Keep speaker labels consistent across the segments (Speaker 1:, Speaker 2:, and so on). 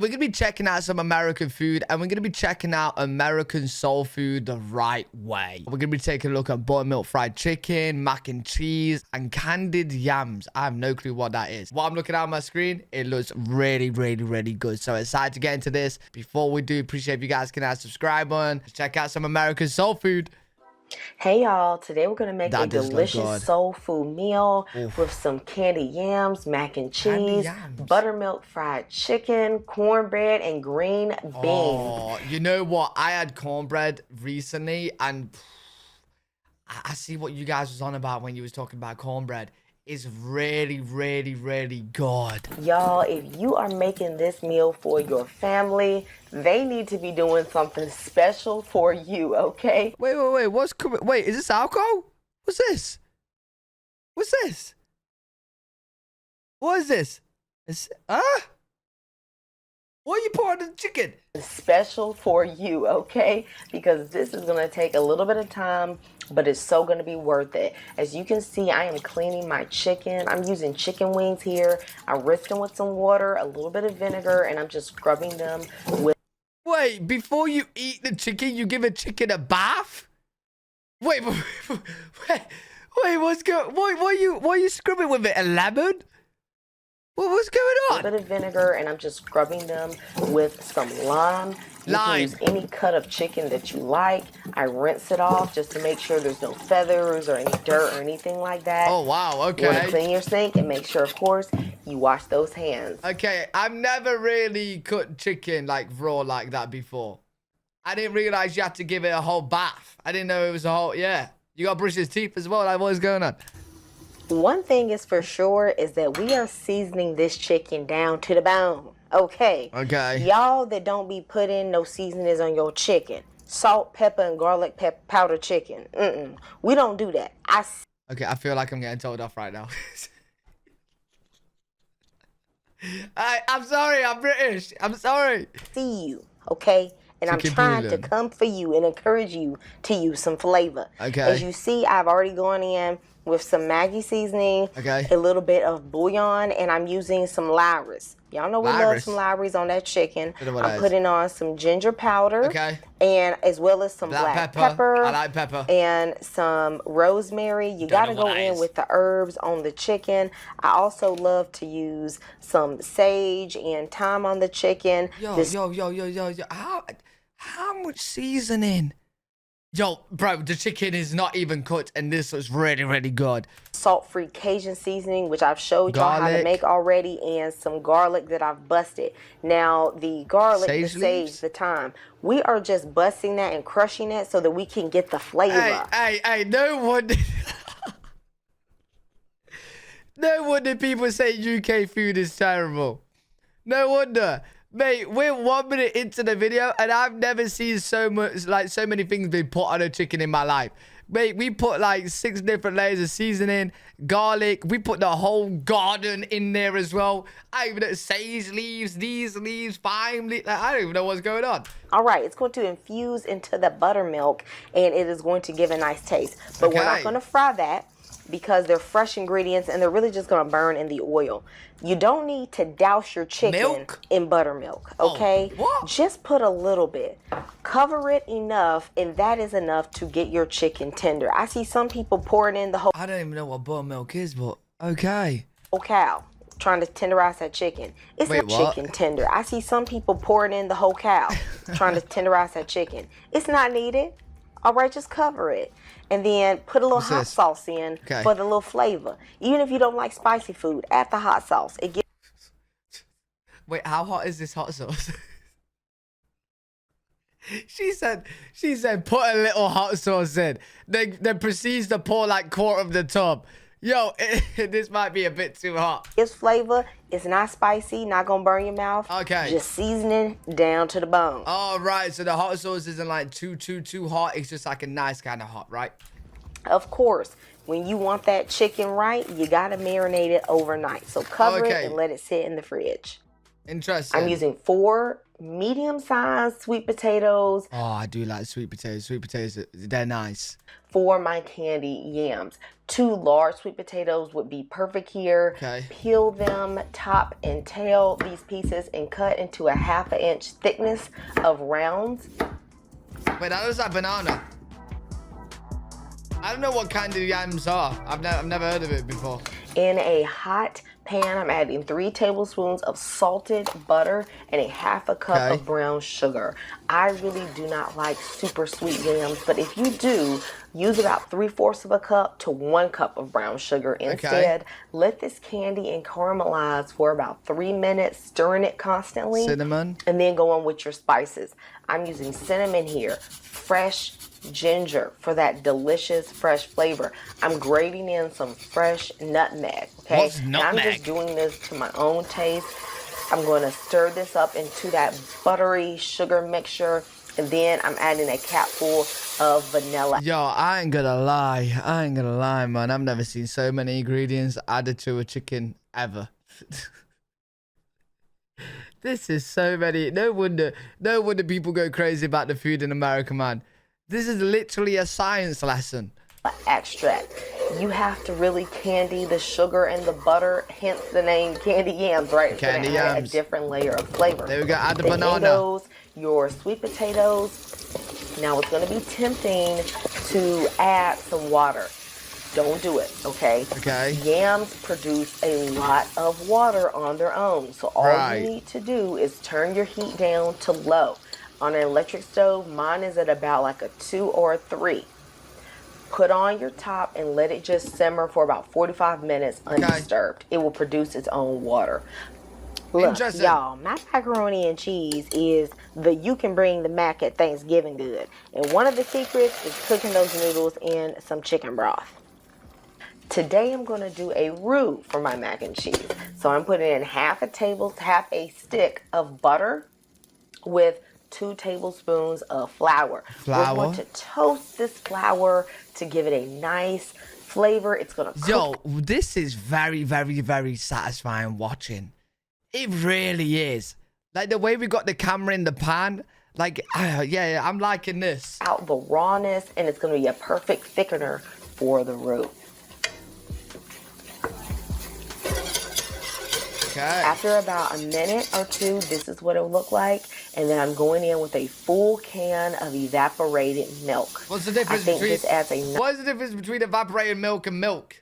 Speaker 1: We're going to be checking out some American food, and we're going to be checking out American soul food the right way. We're going to be taking a look at buttermilk fried chicken, mac and cheese, and candied yams. I have no clue what that is. What I'm looking at on my screen, it looks really, really, really good. So excited to get into this. Before we do, appreciate if you guys can subscribe button. Check out some American soul food.
Speaker 2: Hey y'all, today we're going to make a delicious soul food meal with some candied yams, mac and cheese, buttermilk fried chicken, cornbread, and green beans.
Speaker 1: Oh, you know what? I had cornbread recently, and I see what you guys was on about when you was talking about cornbread. It's really, really, really good.
Speaker 2: Y'all, if you are making this meal for your family, they need to be doing something special for you, okay?
Speaker 1: Wait. Wait, is this alcohol? What's this? What's this? What is this? What are you pouring in the chicken?
Speaker 2: Special for you, okay? Because this is going to take a little bit of time, but it's so going to be worth it. As you can see, I am cleaning my chicken. I'm using chicken wings here. I rinsed them with some water, a little bit of vinegar, and I'm just scrubbing them with...
Speaker 1: Wait, before you eat the chicken, you give a chicken a bath? Wait, what's going... What are you scrubbing with it? A lemon? What's going on?
Speaker 2: A little bit of vinegar, and I'm just scrubbing them with some lime. You can use any cut of chicken that you like. I rinse it off just to make sure there's no feathers or any dirt or anything like that.
Speaker 1: Oh, wow, okay.
Speaker 2: You want to clean your sink and make sure, of course, you wash those hands.
Speaker 1: Okay, I've never really cooked chicken like raw like that before. I didn't realize you had to give it a whole bath. I didn't know it was a whole, yeah. You got to brush his teeth as well. Like, what is going on?
Speaker 2: One thing is for sure is that we are seasoning this chicken down to the bone. Okay.
Speaker 1: Okay.
Speaker 2: Y'all that don't be putting no seasonings on your chicken. Salt, pepper, and garlic powder chicken. We don't do that.
Speaker 1: Okay, I feel like I'm getting told off right now. I'm sorry. I'm British. I'm sorry.
Speaker 2: See you, okay? And I'm trying to come for you and encourage you to use some flavor. Okay. As you see, I've already gone in with some Maggi seasoning, a little bit of bouillon, and I'm using some Lowry's. Y'all know we love some Lowry's on that chicken. I'm putting on some ginger powder, and as well as some black pepper.
Speaker 1: I like pepper.
Speaker 2: And some rosemary. You gotta go in with the herbs on the chicken. I also love to use some sage and thyme on the chicken.
Speaker 1: Yo. How much seasoning? Yo, bro, the chicken is not even cooked, and this was really, really good.
Speaker 2: Salt-free Cajun seasoning, which I've showed y'all how to make already, and some garlic that I've busted. Now, the garlic, the sage, the thyme, we are just busting that and crushing it so that we can get the flavor.
Speaker 1: Hey, no wonder... No wonder people say UK food is terrible. No wonder. Mate, we're 1 minute into the video, and I've never seen so many things being put on a chicken in my life. Mate, we put like 6 different layers of seasoning, garlic. We put the whole garden in there as well. I even know sage leaves, these leaves, thyme leaves. I don't even know what's going on.
Speaker 2: All right, it's going to infuse into the buttermilk, and it is going to give a nice taste. But we're not going to fry that, because they're fresh ingredients and they're really just going to burn in the oil. You don't need to douse your chicken in buttermilk, okay? Just put a little bit. Cover it enough, and that is enough to get your chicken tender. I see some people pouring in the whole...
Speaker 1: I don't even know what buttermilk is, but okay.
Speaker 2: Whole cow, trying to tenderize that chicken. It's not chicken tender. I see some people pouring in the whole cow, trying to tenderize that chicken. It's not needed. All right, just cover it. And then put a little hot sauce in for the little flavor. Even if you don't like spicy food, add the hot sauce. It gets...
Speaker 1: Wait, how hot is this hot sauce? She said, put a little hot sauce in. Then proceeds to pour like quarter of the tub. Yo, this might be a bit too hot.
Speaker 2: It's flavor. It's not spicy. Not gonna burn your mouth.
Speaker 1: Okay.
Speaker 2: Just seasoning down to the bone.
Speaker 1: All right. So the hot sauce isn't like too hot. It's just like a nice kind of hot, right?
Speaker 2: Of course. When you want that chicken right, you gotta marinate it overnight. So cover it and let it sit in the fridge.
Speaker 1: Interesting.
Speaker 2: I'm using 4 medium-sized sweet potatoes.
Speaker 1: Oh, I do like sweet potatoes. Sweet potatoes, they're nice.
Speaker 2: For my candy yams. 2 large sweet potatoes would be perfect here.
Speaker 1: Okay.
Speaker 2: Peel them top and tail these pieces and cut into a 1/2 inch thickness of rounds.
Speaker 1: Wait, that looks like banana. I don't know what candied yams are. I've never heard of it before.
Speaker 2: In a hot pan, I'm adding 3 tablespoons of salted butter and a 1/2 cup of brown sugar. I really do not like super sweet yams, but if you do, use about 3/4 of a cup to 1 cup of brown sugar instead. Let this candy and caramelize for about 3 minutes, stirring it constantly.
Speaker 1: Cinnamon.
Speaker 2: And then go on with your spices. I'm using cinnamon here, fresh ginger for that delicious fresh flavor. I'm grating in some fresh nutmeg, okay?
Speaker 1: What's nutmeg?
Speaker 2: I'm just doing this to my own taste. I'm going to stir this up into that buttery sugar mixture, and then I'm adding a capful of vanilla.
Speaker 1: Yo, I ain't gonna lie, man. I've never seen so many ingredients added to a chicken ever. This is so many. No wonder people go crazy about the food in America, man. This is literally a science lesson.
Speaker 2: Extract. You have to really candy the sugar and the butter, hence the name candy yams, right? It's
Speaker 1: Candy
Speaker 2: gonna add
Speaker 1: yams.
Speaker 2: a different layer of flavor.
Speaker 1: There we go. Add the
Speaker 2: Then
Speaker 1: banana.
Speaker 2: in goes your sweet potatoes. Now it's gonna be tempting to add some water. Don't do it, okay?
Speaker 1: Okay.
Speaker 2: Yams produce a lot of water on their own. So all you need to do is turn your heat down to low. On an electric stove, mine is at about like a 2 or a 3. Put on your top and let it just simmer for about 45 minutes undisturbed. It will produce its own water. Look, y'all, my macaroni and cheese is the you can bring the mac at Thanksgiving good. And one of the secrets is cooking those noodles in some chicken broth. Today I'm going to do a roux for my mac and cheese. So I'm putting in half a stick of butter with 2 tablespoons of flour. We're going to toast this flour to give it a nice flavor. It's going to cook.
Speaker 1: Yo, this is very, very, very satisfying watching. It really is. Like the way we got the camera in the pan. Like, yeah, I'm liking this.
Speaker 2: Out the rawness, and it's going to be a perfect thickener for the roux.
Speaker 1: Okay.
Speaker 2: After about a minute or 2, this is what it will look like. And then I'm going in with a full can of evaporated milk.
Speaker 1: What's the difference what is the difference between evaporated milk and milk?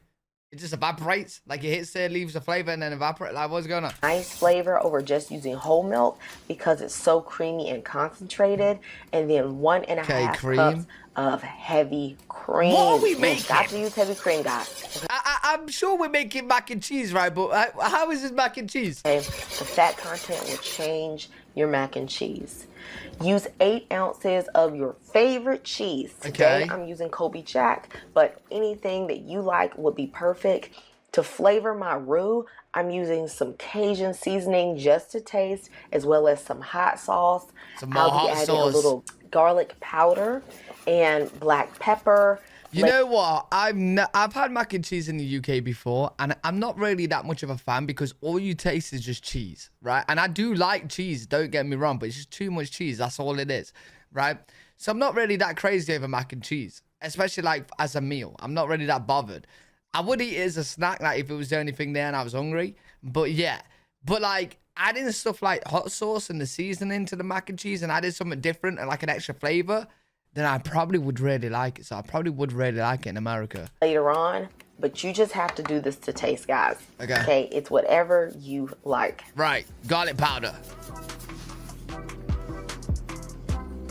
Speaker 1: It just evaporates? Like it hits there, leaves the flavor, and then evaporates? Like what's going on?
Speaker 2: Nice flavor over just using whole milk because it's so creamy and concentrated. And then 1.5 cups of heavy cream.
Speaker 1: What are we making?
Speaker 2: Got to use heavy cream, guys.
Speaker 1: I'm sure we're making mac and cheese, right? But how is this mac and cheese?
Speaker 2: Okay. The fat content will change your mac and cheese. Use 8 ounces of your favorite cheese. Today I'm using Kobe Jack, but anything that you like would be perfect. To flavor my roux, I'm using some Cajun seasoning just to taste, as well as some hot sauce. I'll be adding a little garlic powder and black pepper.
Speaker 1: You know what? I've had mac and cheese in the UK before, and I'm not really that much of a fan because all you taste is just cheese, right? And I do like cheese, don't get me wrong, but it's just too much cheese. That's all it is, right? So I'm not really that crazy over mac and cheese, especially like as a meal. I'm not really that bothered. I would eat it as a snack, like if it was the only thing there and I was hungry. But yeah, but like adding stuff like hot sauce and the seasoning to the mac and cheese and adding something different and like an extra flavor, then I probably would really like it. So I probably would really like it in America.
Speaker 2: Later on, but you just have to do this to taste, guys. Okay, it's whatever you like.
Speaker 1: Right, garlic powder.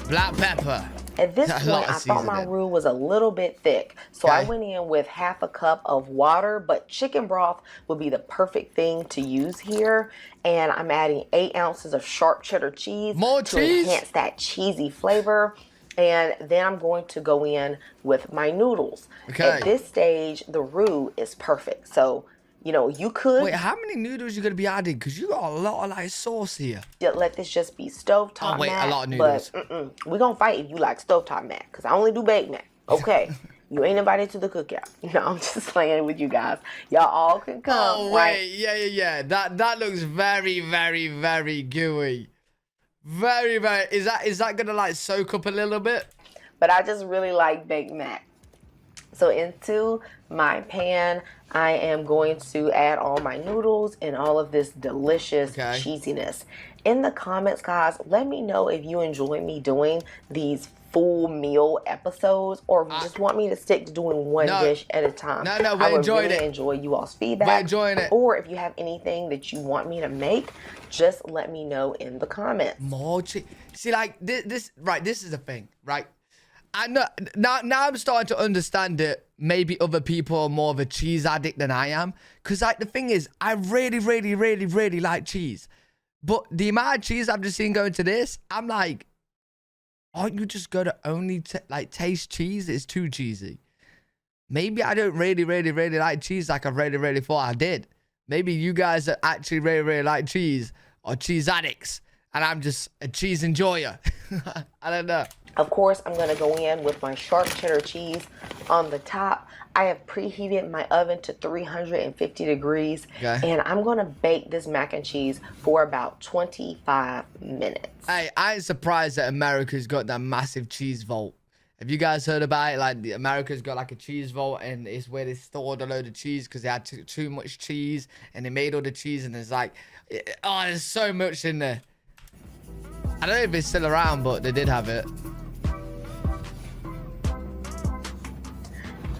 Speaker 1: Black pepper.
Speaker 2: At this point, I thought my roux was a little bit thick, so I went in with 1/2 cup of water, but chicken broth would be the perfect thing to use here. And I'm adding 8 ounces of sharp cheddar cheese to enhance that cheesy flavor. And then I'm going to go in with my noodles. At this stage, the roux is perfect. So, you know, you could...
Speaker 1: Wait, how many noodles you going to be adding? Because you got a lot of, like, sauce here.
Speaker 2: Let this just be stovetop mac.
Speaker 1: A lot of noodles.
Speaker 2: But we're going to fight if you like stovetop mac. Because I only do baked mac. Okay. You ain't invited to the cookout. No, I'm just playing with you guys. Y'all all can come.
Speaker 1: Oh, wait. Yeah. That looks very, very, very gooey. Very, very. Is that going to like soak up a little bit?
Speaker 2: But I just really like baked mac. So into my pan, I am going to add all my noodles and all of this delicious cheesiness. In the comments, guys, let me know if you enjoy me doing these full meal episodes, or if you just want me to stick to doing one dish at a time.
Speaker 1: No, we're enjoying it.
Speaker 2: I would really enjoy you all's feedback.
Speaker 1: We're enjoying it.
Speaker 2: Or if you have anything that you want me to make, just let me know in the comments.
Speaker 1: More cheese. See, like this, right? This is the thing, right? I know now I'm starting to understand it. Maybe other people are more of a cheese addict than I am. Because, like, the thing is, I really, really, really, really like cheese. But the amount of cheese I've just seen going to this, I'm like, aren't you just going to only, taste cheese? It's too cheesy. Maybe I don't really, really, really like cheese like I really, really thought I did. Maybe you guys that actually really, really like cheese are cheese addicts. And I'm just a cheese enjoyer. I don't know.
Speaker 2: Of course, I'm going to go in with my sharp cheddar cheese on the top. I have preheated my oven to 350 degrees. And I'm going to bake this mac and cheese for about 25 minutes.
Speaker 1: Hey, I ain't surprised that America's got that massive cheese vault. Have you guys heard about it? Like, America's got like a cheese vault, and it's where they stored a load of cheese because they had too much cheese, and they made all the cheese, and there's like, oh, there's so much in there. I don't know if it's still around, but they did have it.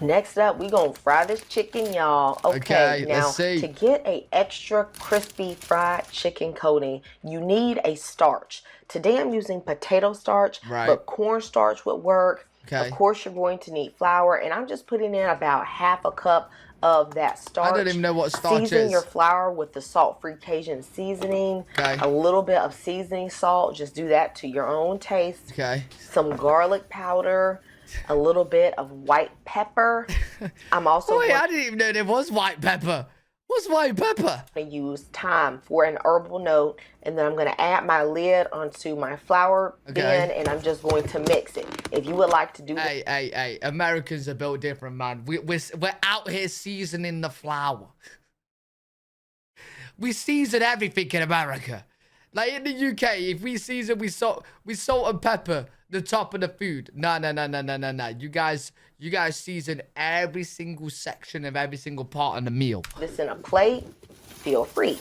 Speaker 2: Next up, we gonna fry this chicken, y'all. Okay, now
Speaker 1: let's see.
Speaker 2: To get a extra crispy fried chicken coating, you need a starch. Today I'm using potato starch, but cornstarch would work. Of course, you're going to need flour, and I'm just putting in about half a cup of that starch.
Speaker 1: I don't even know what starch is.
Speaker 2: Season your flour with the salt-free Cajun seasoning. A little bit of seasoning salt. Just do that to your own taste. Some garlic powder. A little bit of white pepper. I'm also
Speaker 1: I didn't even know there was white pepper. What's white pepper?
Speaker 2: I'm going to use thyme for an herbal note, and then I'm going to add my lid onto my flour bin, and I'm just going to mix it. If you would like to do
Speaker 1: Hey, Americans are built different, man. We're out here seasoning the flour. We season everything in America. Like in the UK, if we season, we salt and pepper the top of the food. No. You guys season every single section of every single part of the meal.
Speaker 2: This in a plate, feel free.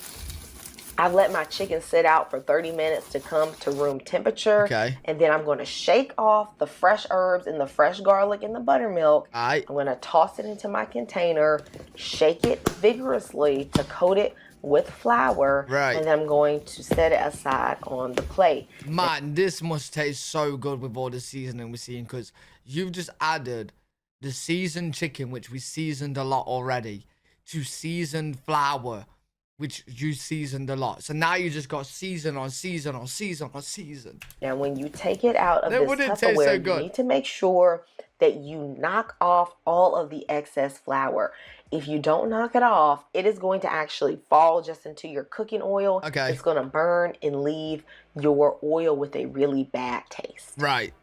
Speaker 2: I've let my chicken sit out for 30 minutes to come to room temperature. And then I'm going to shake off the fresh herbs and the fresh garlic and the buttermilk. I'm going to toss it into my container, shake it vigorously to coat it with flour, and then I'm going to set it aside on the plate.
Speaker 1: Man, this must taste so good with all the seasoning we're seeing, because you've just added the seasoned chicken, which we seasoned a lot already, to seasoned flour, which you seasoned a lot. So now you just got season on season on season on season.
Speaker 2: Now, when you take it out of this Tupperware, you need to make sure that you knock off all of the excess flour. If you don't knock it off, it is going to actually fall just into your cooking oil. It's going to burn and leave your oil with a really bad taste.
Speaker 1: Right.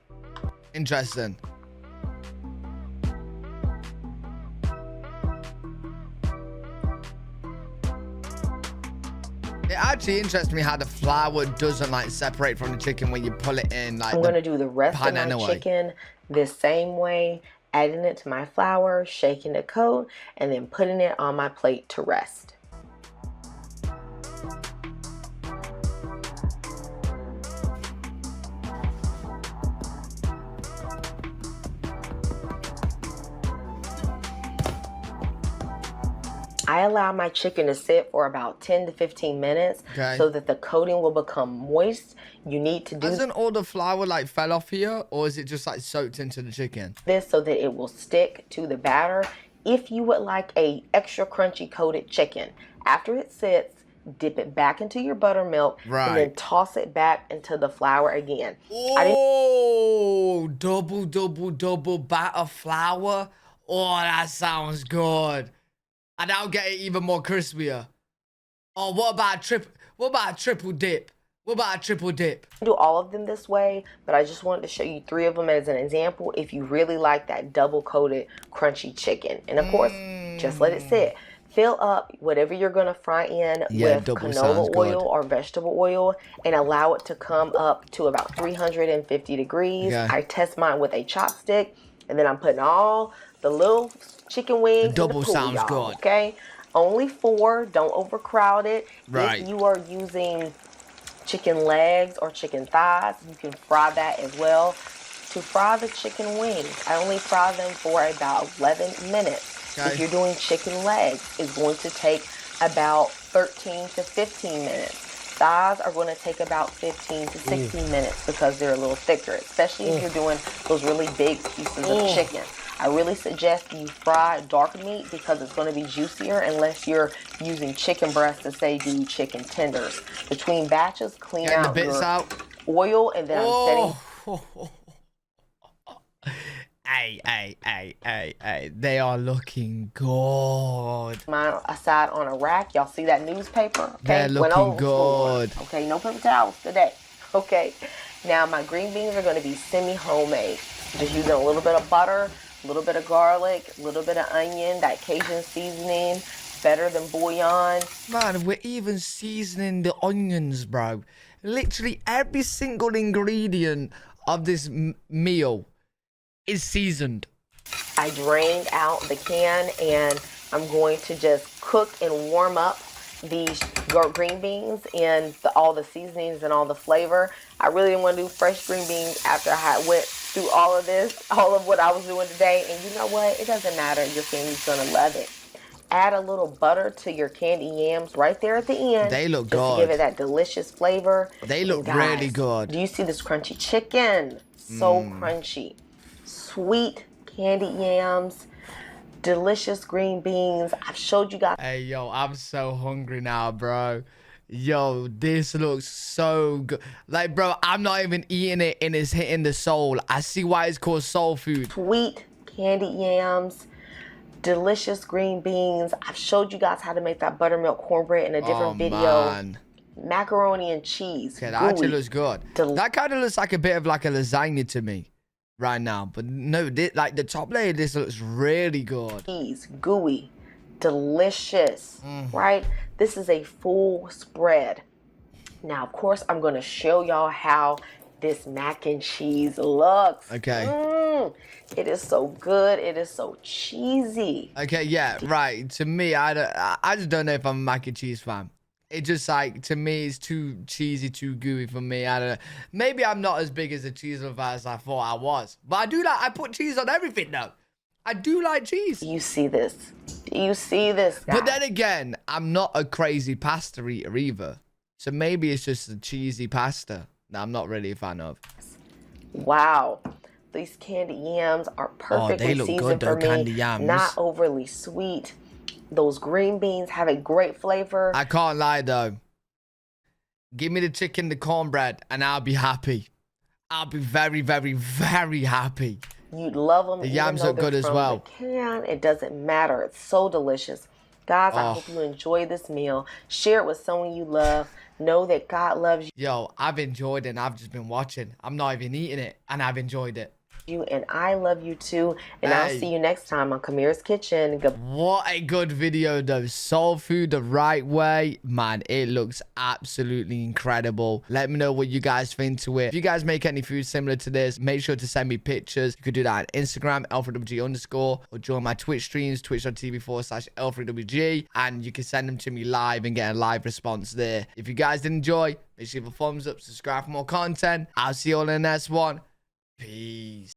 Speaker 1: Interesting. It actually interests me how the flour doesn't like separate from the chicken when you pull it in. Like,
Speaker 2: I'm going to do the rest of my chicken this same way, adding it to my flour, shaking the coat, and then putting it on my plate to rest. I allow my chicken to sit for about 10 to 15 minutes so that the coating will become moist. You need to do...
Speaker 1: Doesn't all the flour like fell off here, or is it just like soaked into the chicken?
Speaker 2: This so that it will stick to the batter. If you would like a extra crunchy coated chicken, after it sits, dip it back into your buttermilk and then toss it back into the flour again.
Speaker 1: Oh, double batter flour. Oh, that sounds good. And I'll get it even more crispier. Oh, what about a triple dip? What about a triple dip?
Speaker 2: Do all of them this way, but I just wanted to show you 3 of them as an example if you really like that double coated crunchy chicken. And of course, just let it sit. Fill up whatever you're going to fry in with canola oil or vegetable oil and allow it to come up to about 350 degrees. I test mine with a chopstick, and then I'm putting all the little chicken wings in the pool,
Speaker 1: sounds good.
Speaker 2: Okay? Only 4. Don't overcrowd it.
Speaker 1: Right.
Speaker 2: If you are using chicken legs or chicken thighs, you can fry that as well. To fry the chicken wings, I only fry them for about 11 minutes. If you're doing chicken legs, it's going to take about 13 to 15 minutes. Thighs are going to take about 15 to 16 minutes because they're a little thicker, especially if you're doing those really big pieces of chicken. I really suggest you fry dark meat because it's going to be juicier unless you're using chicken breast to say do chicken tenders. Between batches, clean out your oil, and then I'm setting.
Speaker 1: Hey, they are looking good.
Speaker 2: Mine aside on a rack. Y'all see that newspaper? Okay?
Speaker 1: They're looking good.
Speaker 2: Okay, no paper towels today. Okay, now my green beans are going to be semi-homemade. Just using a little bit of butter, a little bit of garlic, a little bit of onion, that Cajun seasoning, better than bouillon.
Speaker 1: Man, we're even seasoning the onions, bro. Literally every single ingredient of this meal is seasoned.
Speaker 2: I drained out the can and I'm going to just cook and warm up these green beans and all the seasonings and all the flavor. I really didn't want to do fresh green beans after I went through all of this, all of what I was doing today. And you know what? It doesn't matter. Your family's going to love it. Add a little butter to your candied yams right there at the end.
Speaker 1: They look
Speaker 2: good. Just to give it that delicious flavor.
Speaker 1: They look really good.
Speaker 2: Do you see this crunchy chicken? So crunchy. Sweet candied yams. Delicious green beans. I've showed you guys.
Speaker 1: Hey, yo, I'm so hungry now, bro. Yo, this looks so good. Like, bro, I'm not even eating it and it's hitting the soul. I see why it's called soul food.
Speaker 2: Sweet candied yams. Delicious green beans. I've showed you guys how to make that buttermilk cornbread in a different video.
Speaker 1: Man.
Speaker 2: Macaroni and cheese.
Speaker 1: Okay, that actually looks good. That kind of looks like a bit of like a lasagna to me right now. But no, like the top layer, this looks really good.
Speaker 2: Cheese, gooey, delicious, right? This is a full spread. Now, of course, I'm going to show y'all how this mac and cheese looks.
Speaker 1: Okay.
Speaker 2: It is so good. It is so cheesy.
Speaker 1: Okay, yeah, right. To me, I just don't know if I'm a mac and cheese fan. It just like, to me, it's too cheesy, too gooey for me. I don't know. Maybe I'm not as big as a cheese lover as I thought I was. But I do like, I put cheese on everything though. I do like cheese.
Speaker 2: You see this? Do you see this, guys?
Speaker 1: But then again, I'm not a crazy pasta eater either. So maybe it's just a cheesy pasta that I'm not really a fan of.
Speaker 2: Wow. These candied yams are perfectly seasoned for me. Not overly sweet. Those green beans have a great flavor.
Speaker 1: I can't lie though. Give me the chicken, the cornbread, and I'll be happy. I'll be very, very, very happy.
Speaker 2: You'd love them.
Speaker 1: The yams look good as well.
Speaker 2: It doesn't matter. It's so delicious. Guys, I hope you enjoy this meal. Share it with someone you love. Know that God loves you.
Speaker 1: Yo, I've enjoyed it and I've just been watching. I'm not even eating it and I've enjoyed it.
Speaker 2: And I love you too. And I'll see you next time on Kamira's Kitchen.
Speaker 1: What a good video though. Soul food the right way. Man, it looks absolutely incredible. Let me know what you guys think to it. If you guys make any food similar to this, make sure to send me pictures. You could do that on Instagram, Alfredwg_, or join my Twitch streams, twitch.tv/AlfredWG. And you can send them to me live and get a live response there. If you guys did enjoy, make sure you give a thumbs up, subscribe for more content. I'll see you all in the next one. Peace.